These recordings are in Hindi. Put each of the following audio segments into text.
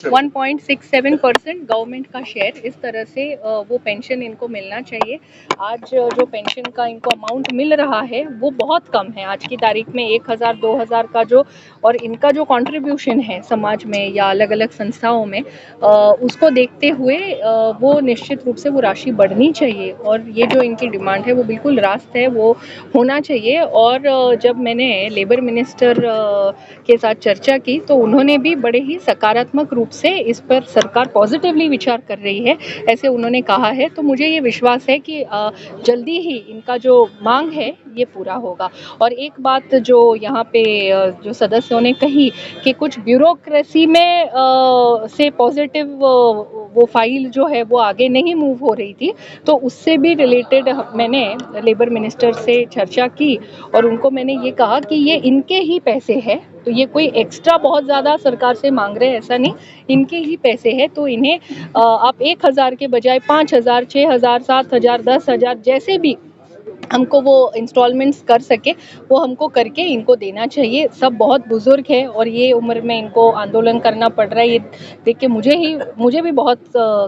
1.67% गवर्नमेंट का शेयर, इस तरह से वो पेंशन इनको मिलना चाहिए। आज जो पेंशन का इनको अमाउंट मिल रहा है वो बहुत कम है आज की तारीख में। 1000 2000 का जो और इनका जो कंट्रीब्यूशन है समाज में या अलग अलग संस्थाओं में, उसको देखते हुए वो निश्चित रूप से वो राशि बढ़नी चाहिए और ये जो इनकी डिमांड है वो बिल्कुल रास्त है, वो होना चाहिए। और जब मैंने लेबर मिनिस्टर के साथ चर्चा की तो उन्होंने भी बड़े ही सकारात्मक रूप से इस पर सरकार पॉजिटिवली विचार कर रही है, ऐसे उन्होंने कहा है। तो मुझे ये विश्वास है कि जल्दी ही इनका जो मांग है ये पूरा होगा। और एक बात जो यहाँ पे जो सदस्यों ने कही कि कुछ ब्यूरोक्रेसी में से पॉजिटिव वो फाइल जो है वो आगे नहीं मूव हो रही थी, तो उससे भी रिलेटेड मैंने लेबर मिनिस्टर से चर्चा की और उनको मैंने ये कहा कि ये इनके ही पैसे हैं, तो ये कोई एक्स्ट्रा बहुत ज़्यादा सरकार से मांग रहे हैं ऐसा नहीं, इनके ही पैसे हैं। तो इन्हें आप 1000 के बजाय 5000, 6000, 7000, 10,000 जैसे भी हमको वो इंस्टॉलमेंट्स कर सके वो हमको करके इनको देना चाहिए। सब बहुत बुजुर्ग है और ये उम्र में इनको आंदोलन करना पड़ रहा है, ये देख के मुझे भी बहुत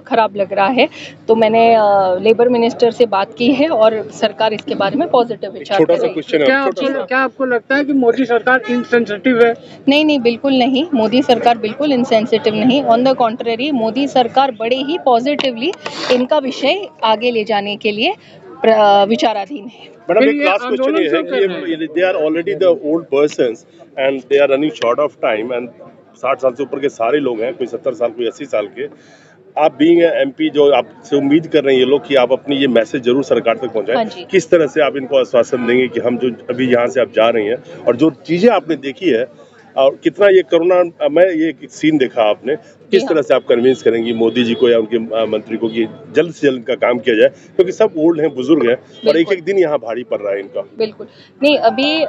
खराब लग रहा है। तो मैंने लेबर मिनिस्टर से बात की है और सरकार इसके बारे में पॉजिटिव विचार कर रही है। क्या आपको लगता है कि मोदी सरकार इनसेंसिटिव है? नहीं, बिल्कुल नहीं, मोदी सरकार बिल्कुल इनसेंसिटिव नहीं, ऑन द कॉन्ट्ररी मोदी सरकार बड़े ही पॉजिटिवली इनका विषय आगे ले जाने के लिए विचाराधीन है। मैडम, एक लास्ट क्वेश्चन ये है कि they are already the old persons and they are running short of time and 60 साल से ऊपर के सारे लोग हैं, कोई 70 साल कोई 80 साल के। आप बीइंग एमपी जो आपसे उम्मीद कर रहे हैं ये लोग कि आप अपनी ये मैसेज जरूर सरकार तक पहुंचाएं। हाँ, किस तरह से आप इनको आश्वासन देंगे कि हम जो अभी यहाँ से आप जा रही हैं और जो चीजें आपने देखी है और कितना ये कोरोना में ये सीन देखा आपने, किस तरह से आप कन्विंस करेंगे मोदी जी को या उनके मंत्री को कि जल्द से जल्द इनका काम किया जाए, क्योंकि सब ओल्ड हैं, बुजुर्ग हैं और एक एक दिन यहाँ भारी पड़ रहा है इनका। बिल्कुल नहीं, अभी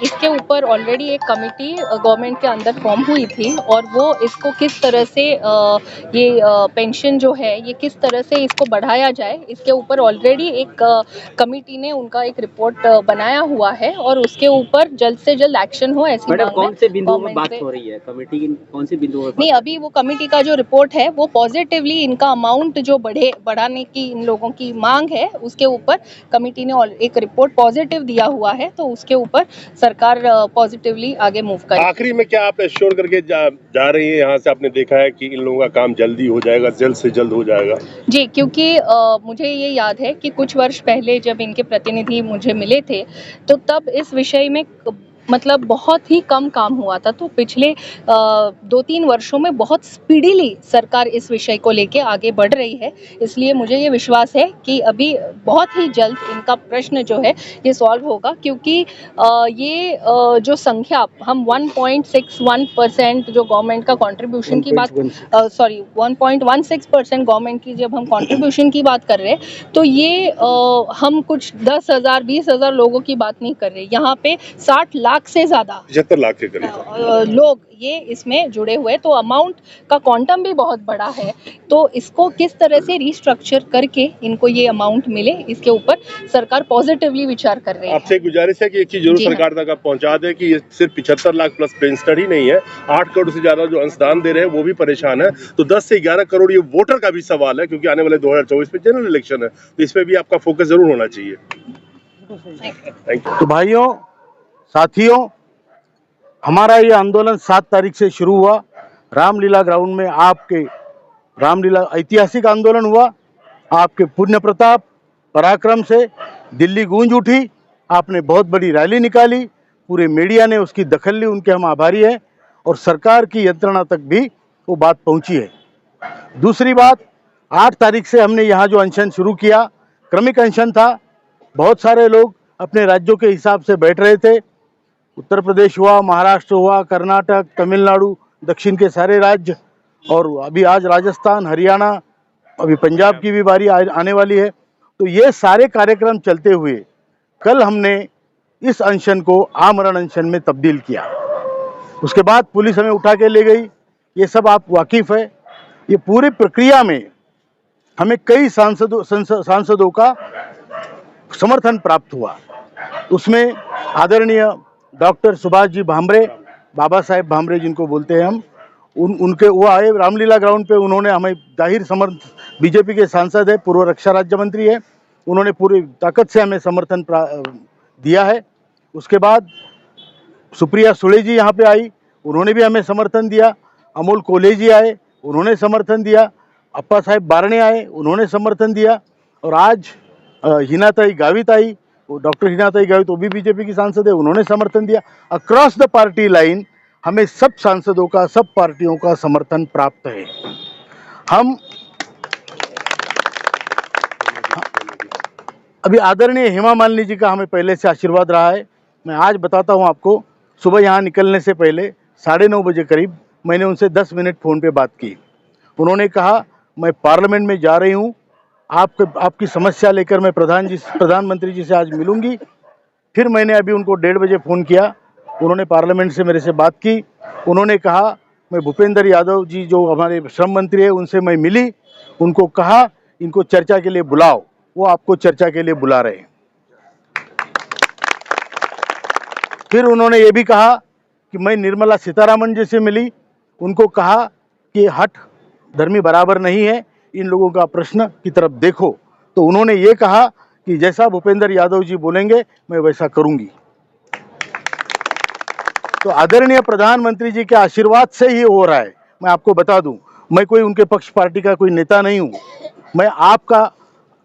इसके ऊपर ऑलरेडी एक कमेटी गवर्नमेंट के अंदर फॉर्म हुई थी और वो इसको किस तरह से ये पेंशन जो है ये किस तरह से इसको बढ़ाया जाए, इसके ऊपर ऑलरेडी एक कमेटी ने उनका एक रिपोर्ट बनाया हुआ है और उसके ऊपर जल्द से जल्द एक्शन हो ऐसी मैडम, कौन से बिंदुओं पर बात हो रही है? कमेटी की कौन सी बिंदुओं पर? नहीं, अभी वो कमेटी का जो रिपोर्ट है वो पॉजिटिवली इनका अमाउंट जो बढ़ाने की इन लोगों की मांग है उसके ऊपर कमेटी ने एक रिपोर्ट पॉजिटिव दिया हुआ है, तो उसके ऊपर सरकार पॉजिटिवली आगे मूव करेगी। आखिरी में क्या आप एश्योर करके जा रही हैं यहाँ से? आपने देखा है कि इन लोगों का काम जल्दी हो जाएगा, जल्द से जल्द हो जाएगा? जी, क्योंकि मुझे ये याद है कि कुछ वर्ष पहले जब इनके प्रतिनिधि मुझे मिले थे तो तब इस विषय में मतलब बहुत ही कम काम हुआ था, तो पिछले 2-3 वर्षों में बहुत स्पीडीली सरकार इस विषय को लेके आगे बढ़ रही है। इसलिए मुझे ये विश्वास है कि अभी बहुत ही जल्द इनका प्रश्न जो है ये सॉल्व होगा, क्योंकि ये जो संख्या हम 1.61% जो गवर्नमेंट का कंट्रीब्यूशन की बात 1.16% गवर्नमेंट की जब हम कंट्रीब्यूशन की बात कर रहे हैं तो ये हम कुछ 10,000 20,000 लोगों की बात नहीं कर रहे, यहाँ पे 60 लाख से ज्यादा 75 लाख के करीब लोग ये इसमें जुड़े हुए, तो अमाउंट का क्वांटम भी बहुत बड़ा है। तो इसको किस तरह से रिस्ट्रक्चर करके इनको ये अमाउंट मिले इसके ऊपर सरकार पॉजिटिवली विचार कर रही है। आपसे गुजारिश है कि एक चीज जरूर सरकार तक आप पहुंचा दें कि ये सिर्फ 75 लाख प्लस पेंशनर ही नहीं है, 8 करोड़ से ज्यादा जो अंशदान दे रहे हैं वो भी परेशान है। तो 10 से 11 करोड़ ये वोटर का भी सवाल है, क्योंकि आने वाले 2024 में जनरल इलेक्शन है, तो इसमें भी आपका फोकस जरूर होना चाहिए। Thank you. तो भाइयों, साथियों, हमारा ये आंदोलन 7 तारीख से शुरू हुआ। रामलीला ग्राउंड में आपके रामलीला ऐतिहासिक आंदोलन हुआ। आपके पुण्य प्रताप पराक्रम से दिल्ली गूंज उठी। आपने बहुत बड़ी रैली निकाली, पूरे मीडिया ने उसकी दखल ली, उनके हम आभारी हैं। और सरकार की यंत्रणा तक भी वो बात पहुंची है। दूसरी बात, 8 तारीख से हमने यहाँ जो अनशन शुरू किया, क्रमिक अनशन था। बहुत सारे लोग अपने राज्यों के हिसाब से बैठ रहे थे। उत्तर प्रदेश हुआ, महाराष्ट्र हुआ, कर्नाटक, तमिलनाडु, दक्षिण के सारे राज्य, और अभी आज राजस्थान, हरियाणा, अभी पंजाब की भी बारी आने वाली है। तो ये सारे कार्यक्रम चलते हुए कल हमने इस अनशन को आमरण अनशन में तब्दील किया। उसके बाद पुलिस हमें उठा के ले गई, ये सब आप वाकिफ है। ये पूरी प्रक्रिया में हमें कई सांसदों का समर्थन प्राप्त हुआ। उसमें आदरणीय डॉक्टर सुभाष जी भामरे, बाबा साहेब भामरे जिनको बोलते हैं हम, उनके वो आए रामलीला ग्राउंड पे, उन्होंने हमें जाहिर समर्थन, बीजेपी के सांसद है, पूर्व रक्षा राज्य मंत्री है, उन्होंने पूरी ताकत से हमें समर्थन दिया है। उसके बाद सुप्रिया सुले जी यहाँ पे आई, उन्होंने भी हमें समर्थन दिया। अमोल कोले जी आए, उन्होंने समर्थन दिया। अप्पा साहेब बारणे आए, उन्होंने समर्थन दिया। और आज हिनाताई गावित आई, वो डॉक्टर हिनाताई गावित, वो भी बीजेपी की सांसद है, उन्होंने समर्थन दिया। अक्रॉस द पार्टी लाइन हमें सब सांसदों का, सब पार्टियों का समर्थन प्राप्त है। हम अभी आदरणीय हेमा मालिनी जी का हमें पहले से आशीर्वाद रहा है। मैं आज बताता हूं आपको, सुबह यहाँ निकलने से पहले 9:30 बजे करीब मैंने उनसे 10 मिनट फ़ोन पे बात की। उन्होंने कहा मैं पार्लियामेंट में जा रही हूँ, आपकी समस्या लेकर मैं प्रधानमंत्री जी से आज मिलूंगी। फिर मैंने अभी उनको 1:30 बजे फ़ोन किया, उन्होंने पार्लियामेंट से मेरे से बात की। उन्होंने कहा मैं भूपेंद्र यादव जी जो हमारे श्रम मंत्री है उनसे मैं मिली, उनको कहा इनको चर्चा के लिए बुलाओ, वो आपको चर्चा के लिए बुला रहे हैं। फिर उन्होंने ये भी कहा कि मैं निर्मला सीतारामन जी से मिली, उनको कहा कि हठ धर्मी बराबर नहीं है, इन लोगों का प्रश्न की तरफ देखो। तो उन्होंने ये कहा कि जैसा भूपेंद्र यादव जी बोलेंगे मैं वैसा करूंगी। तो आदरणीय प्रधानमंत्री जी के आशीर्वाद से ही हो रहा है। मैं आपको बता दूं, मैं कोई उनके पक्ष पार्टी का कोई नेता नहीं हूं, मैं आपका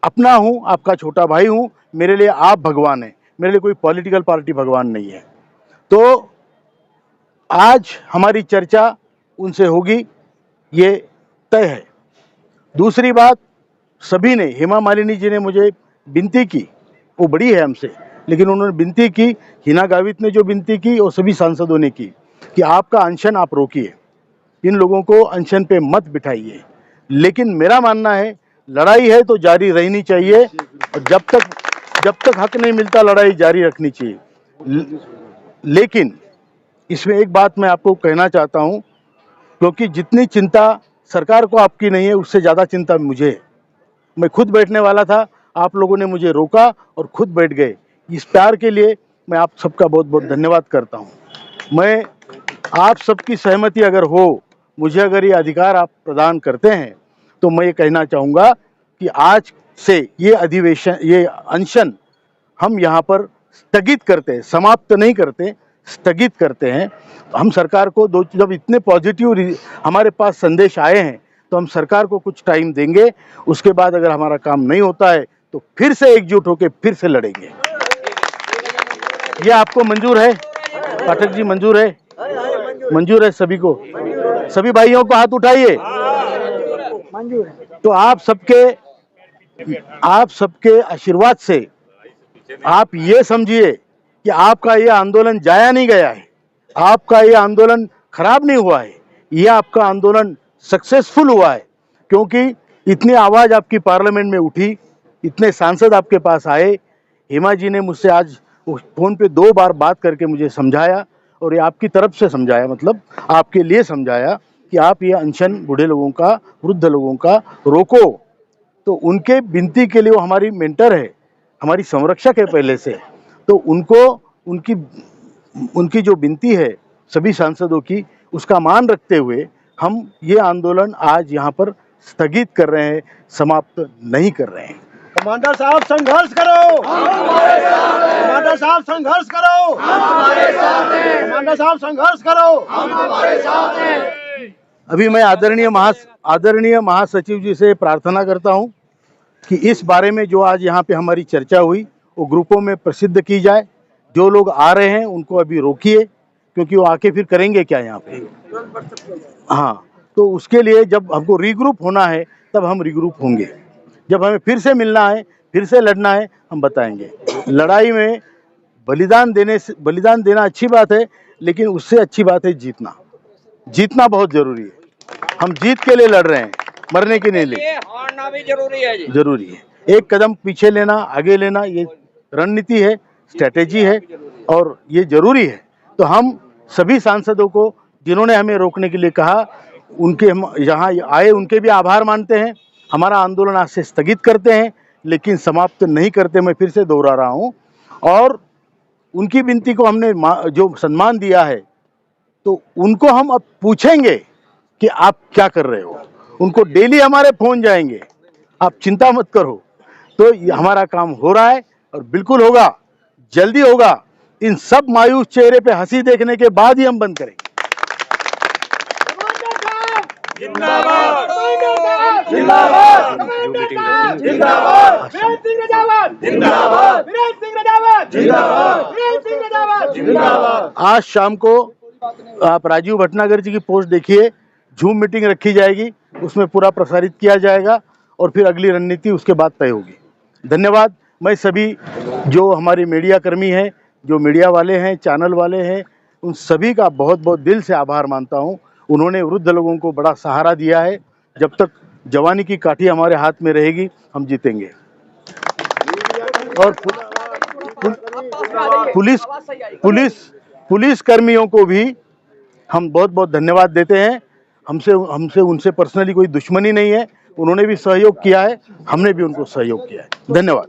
अपना हूं, आपका छोटा भाई हूं। मेरे लिए आप भगवान हैं, मेरे लिए कोई पॉलिटिकल पार्टी भगवान नहीं है। तो आज हमारी चर्चा उनसे होगी, ये तय है। दूसरी बात, सभी ने, हेमा मालिनी जी ने मुझे विनती की, वो बड़ी है हमसे, लेकिन उन्होंने विनती की, हिना गावित ने जो विनती की और सभी सांसदों ने की कि आपका अनशन आप रोकिए, इन लोगों को अनशन पे मत बिठाइए। लेकिन मेरा मानना है लड़ाई है तो जारी रहनी चाहिए, और जब तक हक नहीं मिलता लड़ाई जारी रखनी चाहिए। लेकिन इसमें एक बात मैं आपको कहना चाहता हूं, क्योंकि जितनी चिंता सरकार को आपकी नहीं है, उससे ज़्यादा चिंता मुझे है। मैं खुद बैठने वाला था, आप लोगों ने मुझे रोका और खुद बैठ गए। इस प्यार के लिए मैं आप सबका बहुत बहुत धन्यवाद करता हूं। मैं आप सबकी सहमति अगर हो, मुझे अगर ये अधिकार आप प्रदान करते हैं, तो मैं ये कहना चाहूँगा कि आज से ये अधिवेशन, ये अनशन हम यहाँ पर स्थगित करते हैं, समाप्त नहीं करते, स्थगित करते हैं। हम सरकार को जब इतने पॉजिटिव हमारे पास संदेश आए हैं, तो हम सरकार को कुछ टाइम देंगे। उसके बाद अगर हमारा काम नहीं होता है तो फिर से एकजुट होकर फिर से लड़ेंगे। ये आपको मंजूर है पाठक जी? मंजूर है? मंजूर है सभी को? सभी भाइयों को हाथ उठाइए। तो आप सबके आशीर्वाद से आप ये समझिए कि आपका ये आंदोलन जाया नहीं गया है, आपका ये आंदोलन खराब नहीं हुआ है, ये आपका आंदोलन सक्सेसफुल हुआ है। क्योंकि इतनी आवाज़ आपकी पार्लियामेंट में उठी, इतने सांसद आपके पास आए। हेमा जी ने मुझसे आज फ़ोन पे 2 बार बात करके मुझे समझाया, और ये आपकी तरफ से समझाया, मतलब आपके लिए समझाया कि आप ये अनशन बूढ़े लोगों का, वृद्ध लोगों का रोको। तो उनके विनती के लिए, वो हमारी मेंटर है, हमारी संरक्षक है पहले से, तो उनको उनकी जो विनती है सभी सांसदों की, उसका मान रखते हुए हम ये आंदोलन आज यहाँ पर स्थगित कर रहे हैं, समाप्त नहीं कर रहे हैं। कमांडर साहब संघर्ष करो, कमांडर साहब संघर्ष करो, कमांडर साहब संघर्ष करो। अभी मैं आदरणीय महासचिव जी से प्रार्थना करता हूं कि इस बारे में जो आज यहाँ पे हमारी चर्चा हुई वो ग्रुपों में प्रसिद्ध की जाए। जो लोग आ रहे हैं उनको अभी रोकिए, क्योंकि वो आके फिर करेंगे क्या यहाँ पे। हाँ, तो उसके लिए जब हमको रीग्रुप होना है तब हम रीग्रुप होंगे। जब हमें फिर से मिलना है, फिर से लड़ना है, हम बताएंगे। लड़ाई में बलिदान देना अच्छी बात है, लेकिन उससे अच्छी बात है जीतना। जीतना बहुत जरूरी है। हम जीत के लिए लड़ रहे हैं, मरने के लिए हारना भी जरूरी है जी। जरूरी है। एक कदम पीछे लेना, आगे लेना, ये रणनीति है, स्ट्रेटेजी है, और ये जरूरी है। तो हम सभी सांसदों को जिन्होंने हमें रोकने के लिए कहा, उनके हम यहाँ आए, उनके भी आभार मानते हैं। हमारा आंदोलन आज से स्थगित करते हैं, लेकिन समाप्त नहीं करते, मैं फिर से दोहरा रहा हूँ। और उनकी विनती को हमने जो सम्मान दिया है, तो उनको हम अब पूछेंगे कि आप क्या कर रहे हो। उनको डेली हमारे फोन जाएंगे, आप चिंता मत करो। तो ये हमारा काम हो रहा है और बिल्कुल होगा, जल्दी होगा। इन सब मायूस चेहरे पे हंसी देखने के बाद ही हम बंद करेंगे। आज शाम को आप राजीव भटनागर जी की पोस्ट देखिए, जूम मीटिंग रखी जाएगी, उसमें पूरा प्रसारित किया जाएगा और फिर अगली रणनीति उसके बाद तय होगी। धन्यवाद। मैं सभी जो हमारे मीडिया कर्मी हैं, जो मीडिया वाले हैं, चैनल वाले हैं, उन सभी का बहुत बहुत दिल से आभार मानता हूं। उन्होंने वृद्ध लोगों को बड़ा सहारा दिया है। जब तक जवानी की काठी हमारे हाथ में रहेगी, हम जीतेंगे। और पुलिस कर्मियों को भी हम बहुत बहुत धन्यवाद देते हैं। हमसे उनसे पर्सनली कोई दुश्मनी नहीं है। उन्होंने भी सहयोग किया है, हमने भी उनको सहयोग किया है। धन्यवाद।